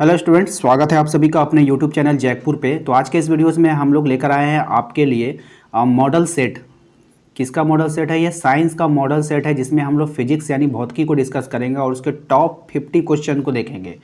Hello students, स्वागत है आप सभी का अपने यूट्यूब चैनल जैकपुर पे। तो आज के इस वीडियोस में हम लोग लेकर आए हैं आपके लिए मॉडल सेट। किसका मॉडल सेट है? ये साइंस का मॉडल सेट है, जिसमें हम लोग फिजिक्स यानी भौतिकी को डिस्कस करेंगे और उसके टॉप 50 क्वेश्चन को देखेंगे।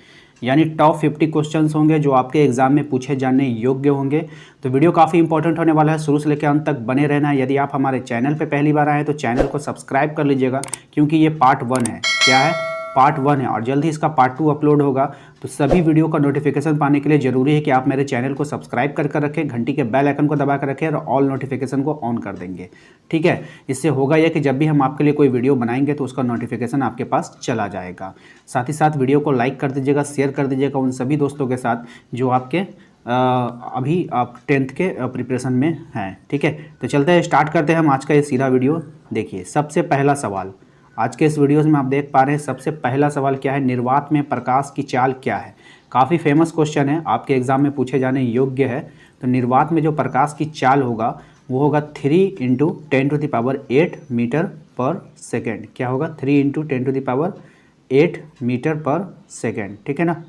यानी टॉप 50 क्वेश्चंस होंगे जो आपके एग्जाम में पूछे जाने योग्य होंगे। तो वीडियो काफ़ी इंपॉर्टेंट होने वाला है, शुरू से लेकर अंत तक बने रहना है। यदि आप हमारे चैनल पर पहली बार आए तो चैनल को सब्सक्राइब कर लीजिएगा, क्योंकि ये पार्ट 1 है। क्या है? पार्ट 1 है और जल्द ही इसका पार्ट 2 अपलोड होगा। तो सभी वीडियो का नोटिफिकेशन पाने के लिए ज़रूरी है कि आप मेरे चैनल को सब्सक्राइब कर रखें, घंटी के बेल आइकन को दबा कर रखें और ऑल नोटिफिकेशन को ऑन कर देंगे। ठीक है, इससे होगा यह कि जब भी हम आपके लिए कोई वीडियो बनाएंगे तो उसका नोटिफिकेशन आपके पास चला जाएगा। साथ ही साथ वीडियो को लाइक कर दीजिएगा, शेयर कर दीजिएगा उन सभी दोस्तों के साथ जो आपके अभी आप 10th के प्रिपरेशन में हैं। ठीक है, तो चलते हैं, स्टार्ट करते हैं हम आज का ये सीधा वीडियो। देखिए, सबसे पहला सवाल आज के इस वीडियोस में आप देख पा रहे हैं। सबसे पहला सवाल क्या है? निर्वात में प्रकाश की चाल क्या है? काफ़ी फेमस क्वेश्चन है, आपके एग्जाम में पूछे जाने योग्य है। तो निर्वात में जो प्रकाश की चाल होगा वो होगा 3 × 10⁸ मीटर पर सेकेंड। क्या होगा? 3 × 10⁸ मीटर पर सेकेंड। ठीक है ना।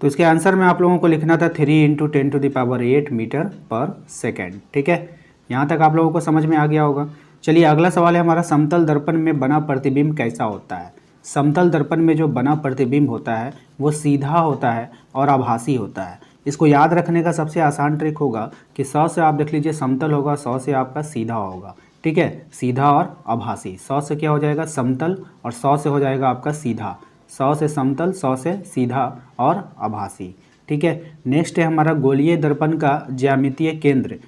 तो इसके आंसर में आप लोगों को लिखना था 3 × 10⁸ मीटर पर सेकेंड। ठीक है, यहाँ तक आप लोगों को समझ में आ गया होगा। चलिए, अगला सवाल है हमारा, समतल दर्पण में बना प्रतिबिंब कैसा होता है? समतल दर्पण में जो बना प्रतिबिंब होता है वो सीधा होता है और आभासी होता है। इसको याद रखने का सबसे आसान ट्रिक होगा कि 100 से आप देख लीजिए समतल होगा, 100 से आपका सीधा होगा। ठीक है, सीधा और आभासी। 100 से क्या हो जाएगा? समतल, और 100 से हो जाएगा आपका सीधा। 100 से समतल, 100 से सीधा और आभासी। ठीक है, नेक्स्ट है हमारा, गोलीय दर्पण का ज्यामितीय केंद्र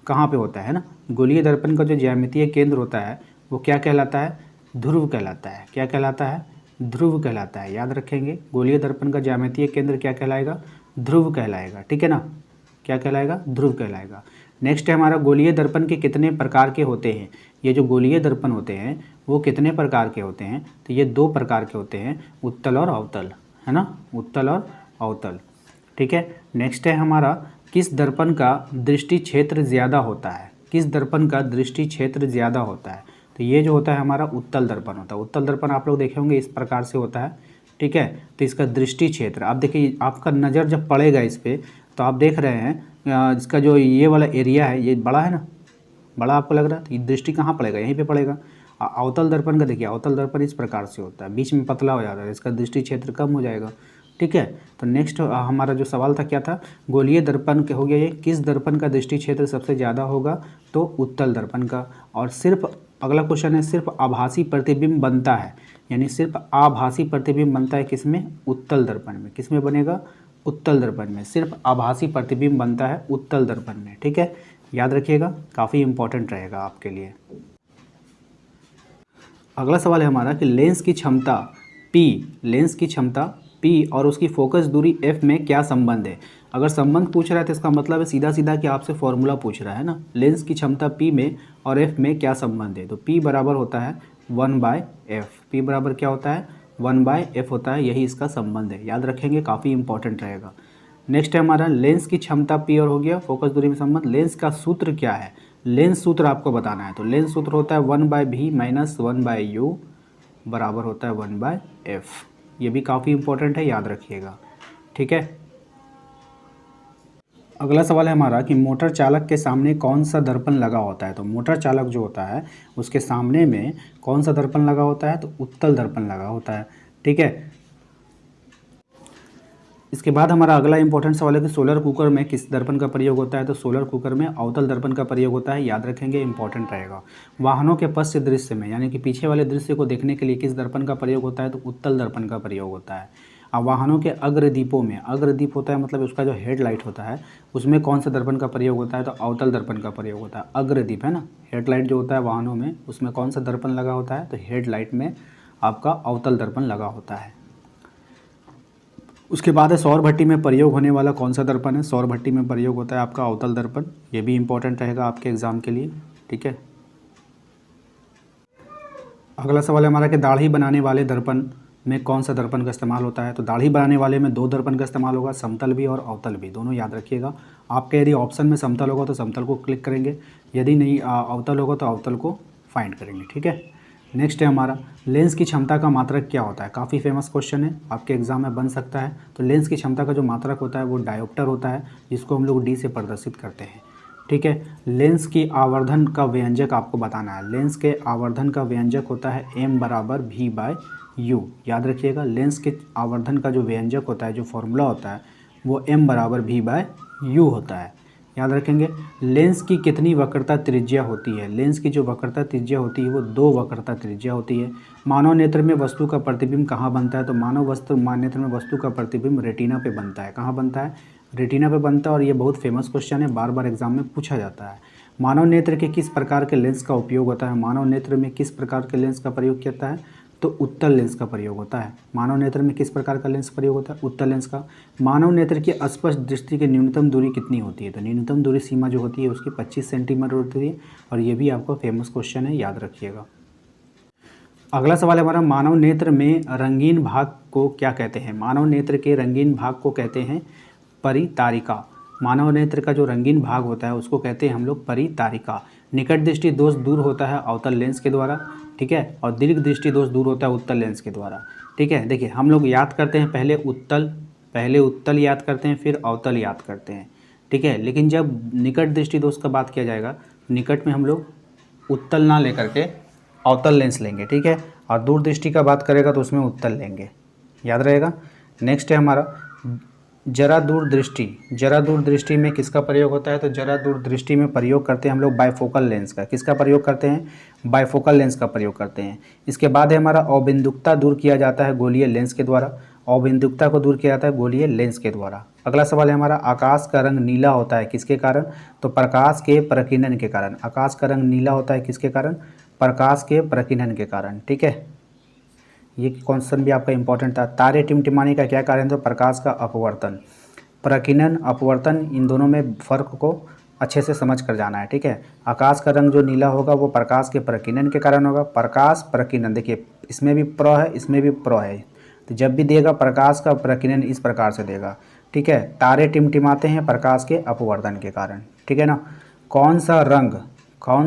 कहाँ पे होता है ना। गोलीय दर्पण का जो ज्यामितीय केंद्र होता है वो क्या कहलाता है? ध्रुव कहलाता है। क्या कहलाता है? ध्रुव कहलाता है। याद रखेंगे, गोलीय दर्पण का ज्यामितीय केंद्र क्या कहलाएगा? ध्रुव कहलाएगा। ठीक है ना। क्या कहलाएगा? ध्रुव कहलाएगा। नेक्स्ट है हमारा, गोलीय दर्पण के कितने प्रकार के होते हैं? ये जो गोलीय दर्पण होते हैं वो कितने प्रकार के होते हैं? तो ये 2 प्रकार के होते हैं, उत्तल और अवतल, है ना। उत्तल और अवतल। ठीक है, नेक्स्ट है हमारा, किस दर्पण का दृष्टि क्षेत्र ज़्यादा होता है? किस दर्पण का दृष्टि क्षेत्र ज़्यादा होता है? तो ये जो होता है हमारा उत्तल दर्पण होता है। उत्तल दर्पण आप लोग देखे होंगे इस प्रकार से होता है। ठीक है, तो इसका दृष्टि क्षेत्र आप देखिए, आपका नज़र जब पड़ेगा इस पर तो आप देख रहे हैं इसका जो ये वाला एरिया है ये बड़ा है ना, बड़ा आपको लग रहा है। तो ये दृष्टि कहाँ पड़ेगा? यहीं पर पड़ेगा। अवतल दर्पण का देखिए, अवतल दर्पण इस प्रकार से होता है, बीच में पतला हो जाता है, इसका दृष्टि क्षेत्र कम हो जाएगा। ठीक है, तो नेक्स्ट हमारा जो सवाल था क्या था? गोलीय दर्पण के हो गया ये, किस दर्पण का दृष्टि क्षेत्र सबसे ज़्यादा होगा? तो उत्तल दर्पण का। और सिर्फ अगला क्वेश्चन है, सिर्फ आभासी प्रतिबिंब बनता है, यानी सिर्फ आभासी प्रतिबिंब बनता है किसमें? उत्तल दर्पण में। किसमें बनेगा? उत्तल दर्पण में। सिर्फ आभासी प्रतिबिंब बनता है उत्तल दर्पण में। ठीक है, याद रखिएगा, काफ़ी इंपॉर्टेंट रहेगा आपके लिए। अगला सवाल है हमारा कि लेंस की क्षमता P, लेंस की क्षमता P और उसकी फोकस दूरी f में क्या संबंध है? अगर संबंध पूछ रहा है तो इसका मतलब है सीधा सीधा कि आपसे फॉर्मूला पूछ रहा है ना। लेंस की क्षमता P में और f में क्या संबंध है? तो P बराबर होता है 1/f। P बराबर क्या होता है? 1/f होता है, यही इसका संबंध है। याद रखेंगे, काफ़ी इंपॉर्टेंट रहेगा। नेक्स्ट है हमारा, लेंस की क्षमता P और हो गया, फोकस दूरी में संबंध। लेंस का सूत्र क्या है? लेंस सूत्र आपको बताना है। तो लेंस सूत्र होता है 1/v - 1/u बराबर होता है 1/f। ये भी काफ़ी इंपॉर्टेंट है, याद रखिएगा। ठीक है, अगला सवाल है हमारा कि मोटर चालक के सामने कौन सा दर्पण लगा होता है? तो मोटर चालक जो होता है उसके सामने में कौन सा दर्पण लगा होता है? तो उत्तल दर्पण लगा होता है। ठीक है, इसके बाद हमारा अगला इंपॉर्टेंट सवाल है कि सोलर कुकर में किस दर्पण का प्रयोग होता है? तो सोलर कुकर में अवतल दर्पण का प्रयोग होता है। याद रखेंगे, इंपॉर्टेंट रहेगा। वाहनों के पश्च दृश्य में, यानी कि पीछे वाले दृश्य को देखने के लिए किस दर्पण का प्रयोग होता है? तो उत्तल दर्पण का प्रयोग होता है। अब वाहनों के अग्रदीपों में, अग्रदीप होता है मतलब उसका जो हेडलाइट होता है उसमें कौन सा दर्पण का प्रयोग होता है? तो अवतल दर्पण का प्रयोग होता है। अग्रदीप है ना, हेडलाइट जो होता है वाहनों में, उसमें कौन सा दर्पण लगा होता है? तो हेडलाइट में आपका अवतल दर्पण लगा होता है। उसके बाद है सौर भट्टी में प्रयोग होने वाला कौन सा दर्पण है? सौर भट्टी में प्रयोग होता है आपका अवतल दर्पण। ये भी इंपॉर्टेंट रहेगा आपके एग्जाम के लिए। ठीक है, अगला सवाल है हमारा कि दाढ़ी बनाने वाले दर्पण में कौन सा दर्पण का इस्तेमाल होता है? तो दाढ़ी बनाने वाले में 2 दर्पण का इस्तेमाल होगा, समतल भी और अवतल भी, दोनों याद रखिएगा। आपके यदि ऑप्शन में समतल होगा तो समतल को क्लिक करेंगे, यदि नहीं अवतल होगा तो अवतल को फाइंड करेंगे। ठीक है, नेक्स्ट है हमारा लेंस की क्षमता का मात्रक क्या होता है। काफ़ी फेमस क्वेश्चन है, आपके एग्जाम में बन सकता है। तो लेंस की क्षमता का जो मात्रक होता है वो डायोप्टर होता है, जिसको हम लोग डी से प्रदर्शित करते हैं। ठीक है, लेंस की आवर्धन का व्यंजक आपको बताना है। लेंस के आवर्धन का व्यंजक होता है m बराबर v बाय यू। याद रखिएगा, लेंस के आवर्धन का जो व्यंजक होता है, जो फॉर्मूला होता है, वो m बराबर v बाय यू होता है। याद रखेंगे। लेंस की कितनी वक्रता त्रिज्या होती है। लेंस की जो वक्रता त्रिज्या होती है वो 2 वक्रता त्रिज्या होती है। मानव नेत्र में वस्तु का प्रतिबिंब कहाँ बनता है, तो मानव नेत्र में वस्तु का प्रतिबिंब रेटिना पे बनता है। कहाँ बनता है, रेटिना पे बनता है। और ये बहुत फेमस क्वेश्चन है, बार बार एग्जाम में पूछा जाता है। मानव नेत्र के किस प्रकार के लेंस का उपयोग होता है। मानव नेत्र में किस प्रकार के लेंस का प्रयोग किया जाता है, तो उत्तल लेंस का प्रयोग होता है। मानव नेत्र में किस प्रकार का लेंस प्रयोग होता है, उत्तल लेंस का। मानव नेत्र की स्पष्ट दृष्टि की न्यूनतम दूरी कितनी होती है, तो न्यूनतम दूरी सीमा जो होती है उसकी 25 सेंटीमीटर होती है। और ये भी आपका फेमस क्वेश्चन है, याद रखिएगा। अगला सवाल है हमारा, मानव नेत्र में रंगीन भाग को क्या कहते हैं। मानव नेत्र के रंगीन भाग को कहते हैं परितारिका। मानव नेत्र का जो रंगीन भाग होता है उसको कहते हैं हम लोग परितारिका। निकट दृष्टि दोष दूर होता है अवतल लेंस के द्वारा, ठीक है, और दीर्घ दृष्टि दोष दूर होता है उत्तल लेंस के द्वारा। ठीक है, देखिए हम लोग याद करते हैं पहले उत्तल याद करते हैं, फिर अवतल याद करते हैं। ठीक है, लेकिन जब निकट दृष्टि दोष का बात किया जाएगा, निकट में हम लोग उत्तल ना लेकर के अवतल लेंस लेंगे। ठीक है, और दूर दृष्टि का बात करेगा तो उसमें उत्तल लेंगे, याद रहेगा। नेक्स्ट है हमारा जरा दूर दृष्टि में किसका प्रयोग होता है, तो जरा दूर दृष्टि में प्रयोग करते हैं हम लोग बाइफोकल लेंस का। किसका प्रयोग करते हैं, बाइफोकल लेंस का प्रयोग करते हैं। इसके बाद है हमारा अबिंदुकता दूर किया जाता है गोलीय लेंस के द्वारा। अबिंदुकता को दूर किया जाता है गोलीय लेंस के द्वारा। अगला सवाल है हमारा, आकाश का रंग नीला होता है किसके कारण, तो प्रकाश के प्रकीर्णन के कारण। आकाश का रंग नीला होता है किसके कारण, प्रकाश के प्रकीर्णन के कारण। ठीक है, ये क्वेश्चन भी आपका इंपॉर्टेंट था। तारे टिमटिमाने का क्या कारण है, तो प्रकाश का अपवर्तन। प्रकीर्णन अपवर्तन, इन दोनों में फ़र्क को अच्छे से समझ कर जाना है। ठीक है, आकाश का रंग जो नीला होगा वो प्रकाश के प्रकीर्णन के कारण होगा। प्रकाश प्रकीर्णन, देखिए इसमें भी प्र है, इसमें भी प्र है, तो जब भी देगा प्रकाश का प्रकीर्णन इस प्रकार से देगा। ठीक है, तारे टिमटिमाते हैं प्रकाश के अपवर्तन के कारण। ठीक है ना। कौन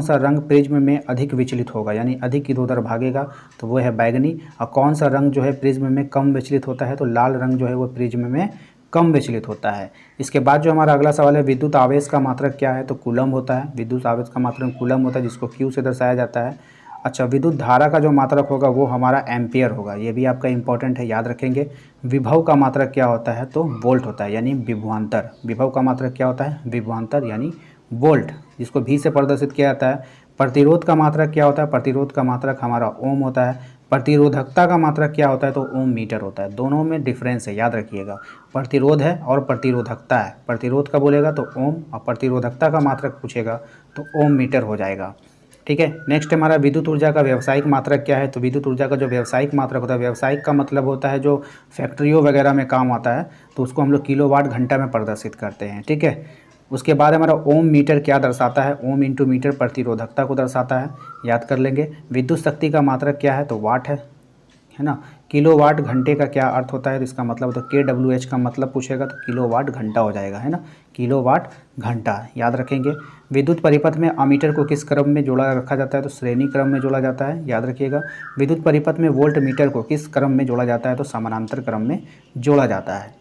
सा रंग प्रिज्म में अधिक विचलित होगा, यानी अधिक इधर उधर भागेगा, तो वो है बैगनी। और कौन सा रंग जो है प्रिज्म में कम विचलित होता है, तो लाल रंग जो है वो प्रिज्म में कम विचलित होता है। इसके बाद जो हमारा अगला सवाल है, विद्युत आवेश का मात्रक क्या है, तो कूलम होता है। विद्युत आवेश का मात्रक कूलम होता है, जिसको क्यू से दर्शाया जाता है। अच्छा, विद्युत धारा का जो मात्रक होगा वो हमारा एम्पियर होगा, ये भी आपका इंपॉर्टेंट है, याद रखेंगे। विभव का मात्रक क्या होता है, तो वोल्ट होता है, यानी विभवांतर। विभव का मात्रक क्या होता है, विभवांतर यानी वोल्ट, जिसको भी से प्रदर्शित किया जाता है। प्रतिरोध का मात्रक क्या होता है, प्रतिरोध का मात्रक हमारा ओम होता है। प्रतिरोधकता का मात्रक क्या होता है, तो ओम मीटर होता है। दोनों में डिफरेंस है, याद रखिएगा। प्रतिरोध है और प्रतिरोधकता है। प्रतिरोध का बोलेगा तो ओम, और प्रतिरोधकता का मात्रक पूछेगा तो ओम मीटर हो जाएगा। ठीक है, नेक्स्ट हमारा विद्युत ऊर्जा का व्यावसायिक मात्रक क्या है, तो विद्युत ऊर्जा का जो व्यावसायिक मात्रक होता है, व्यावसायिक का मतलब होता है जो फैक्ट्रियों वगैरह में काम आता है, तो उसको हम लोग किलोवाट घंटा में प्रदर्शित करते हैं। ठीक है, उसके बाद हमारा ओम मीटर क्या दर्शाता है, ओम इंटू मीटर प्रतिरोधकता को दर्शाता है, याद कर लेंगे। विद्युत शक्ति का मात्रक क्या है, तो वाट है ना। किलोवाट घंटे का क्या अर्थ होता है, तो इसका मतलब, तो KWH का मतलब पूछेगा तो किलोवाट घंटा हो जाएगा, है ना, किलोवाट घंटा, याद रखेंगे। विद्युत परिपथ में अमीटर को किस क्रम में जोड़ा रखा जाता है, तो श्रेणी क्रम में जोड़ा जाता है, याद रखिएगा। विद्युत परिपथ में वोल्ट मीटर को किस क्रम में जोड़ा जाता है, तो समानांतर क्रम में जोड़ा जाता है।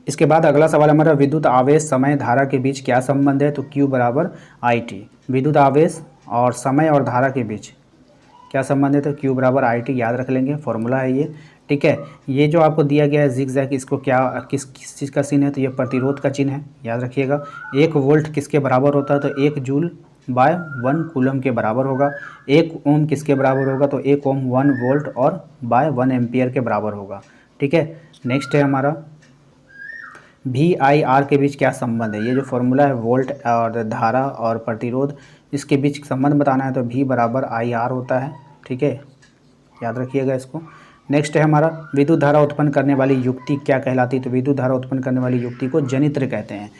इसके बाद अगला सवाल हमारा, विद्युत आवेश समय धारा के बीच क्या संबंध है, तो Q बराबर IT। विद्युत आवेश और समय और धारा के बीच क्या संबंध है, तो Q बराबर IT, याद रख लेंगे, फॉर्मूला है ये। ठीक है, ये जो आपको दिया गया है जिगजैग, इसको क्या किस चीज़ का चिन्ह है, तो ये प्रतिरोध का चिन्ह है, याद रखिएगा। 1 वोल्ट किसके बराबर होता है, तो 1 जूल बाय 1 कूलम के बराबर होगा। 1 ओम किसके बराबर होगा, तो 1 ओम 1 वोल्ट और बाय 1 एम्पियर के बराबर होगा। ठीक है, नेक्स्ट है हमारा, VIR के बीच क्या संबंध है। ये जो फॉर्मूला है वोल्ट और धारा और प्रतिरोध, इसके बीच संबंध बताना है, तो V बराबर IR होता है। ठीक है, याद रखिएगा इसको। नेक्स्ट है हमारा, विद्युत धारा उत्पन्न करने वाली युक्ति क्या कहलाती है, तो विद्युत धारा उत्पन्न करने वाली युक्ति को जनित्र कहते हैं।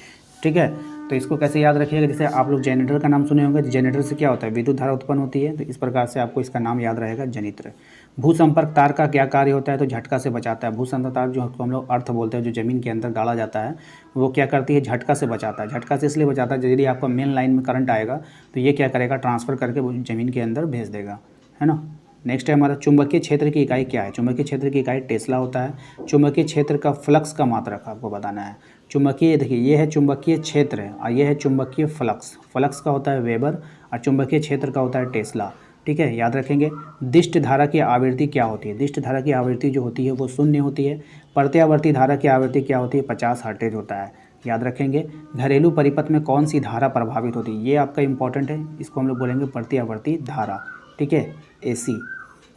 ठीक है, तो इसको कैसे याद रखिएगा, जैसे आप लोग जनरेटर का नाम सुने होंगे, तो जनरेटर से क्या होता है, विद्युत धारा उत्पन्न होती है, तो इस प्रकार से आपको इसका नाम याद रहेगा, जनित्र। भूसंपर्क तार का क्या कार्य होता है, तो झटका से बचाता है। भूसंपर्क तार जो हम लोग अर्थ बोलते हैं, जो ज़मीन के अंदर गाड़ा जाता है, वो क्या करती है, झटका से बचाता है। झटका से इसलिए बचाता है, यदि आपका मेन लाइन में करंट आएगा तो ये क्या करेगा, ट्रांसफ़र करके ज़मीन के अंदर भेज देगा, है ना। नेक्स्ट है हमारा चुंबकीय क्षेत्र की इकाई क्या है। चुंबकीय क्षेत्र की इकाई टेस्ला होता है। चुंबकीय क्षेत्र का फ्लक्स का मात्रक आपको बताना है। चुंबकीय, देखिए ये है चुंबकीय क्षेत्र है और ये है चुंबकीय फ्लक्स। फ्लक्स का होता है वेबर और चुंबकीय क्षेत्र का होता है टेस्ला। ठीक है, याद रखेंगे। दिष्ट धारा की आवृत्ति क्या होती है। दिष्ट धारा की आवृत्ति जो होती है वो शून्य होती है। प्रत्यावर्ती धारा की आवृत्ति क्या होती है, 50 हर्ट्ज होता है। याद रखेंगे। घरेलू परिपथ में कौन सी धारा प्रभावित होती है, ये आपका इंपॉर्टेंट है, इसको हम लोग बोलेंगे प्रत्यावर्ती धारा। ठीक है, AC।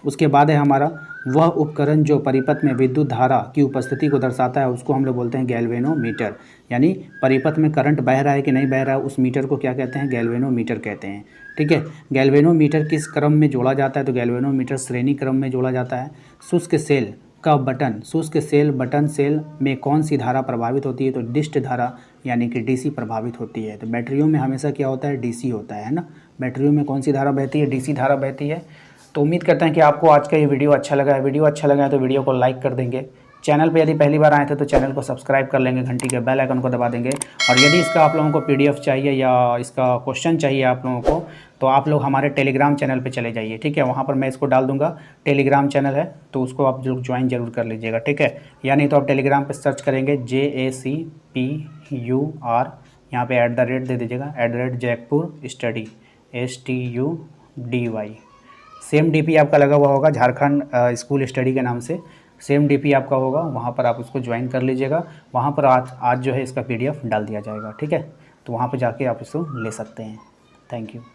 उसके बाद है हमारा वह उपकरण जो परिपथ में विद्युत धारा की उपस्थिति को दर्शाता है, उसको हम लोग बोलते हैं गैल्वेनोमीटर। यानी परिपथ में करंट बह रहा है कि नहीं बह रहा है, उस मीटर को क्या कहते हैं, गैल्वेनोमीटर कहते हैं। ठीक है, गैल्वेनोमीटर किस क्रम में जोड़ा जाता है, तो गैल्वेनोमीटर श्रेणी क्रम में जोड़ा जाता है। शुष्क सेल का बटन, शुष्क सेल बटन सेल में कौन सी धारा प्रभावित होती है, तो डिस्ट धारा यानी कि DC प्रभावित होती है। तो बैटरियों में हमेशा क्या होता है, DC होता है ना। बैटरियों में कौन सी धारा बहती है, DC धारा बहती है। तो उम्मीद करते हैं कि आपको आज का ये वीडियो अच्छा लगा है। वीडियो अच्छा लगा है तो वीडियो को लाइक कर देंगे। चैनल पे यदि पहली बार आए थे तो चैनल को सब्सक्राइब कर लेंगे, घंटी के बेल आइकन को दबा देंगे। और यदि इसका आप लोगों को PDF चाहिए या इसका क्वेश्चन चाहिए आप लोगों को, तो आप लोग हमारे टेलीग्राम चैनल पे चले जाइए। ठीक है, वहाँ पर मैं इसको डाल दूंगा। टेलीग्राम चैनल है तो उसको आप जो ज्वाइन जरूर कर लीजिएगा। ठीक है, या नहीं तो आप टेलीग्राम पर सर्च करेंगे JACPUR, यहाँ पे @ दे दीजिएगा, @जैकपुर स्टडी STUDY। सेम DP आपका लगा हुआ होगा झारखंड स्कूल स्टडी के नाम से, सेम DP आपका होगा, वहाँ पर आप उसको ज्वाइन कर लीजिएगा। वहाँ पर आज जो है इसका PDF डाल दिया जाएगा। ठीक है, तो वहाँ पर जाके आप इसको ले सकते हैं। Thank you.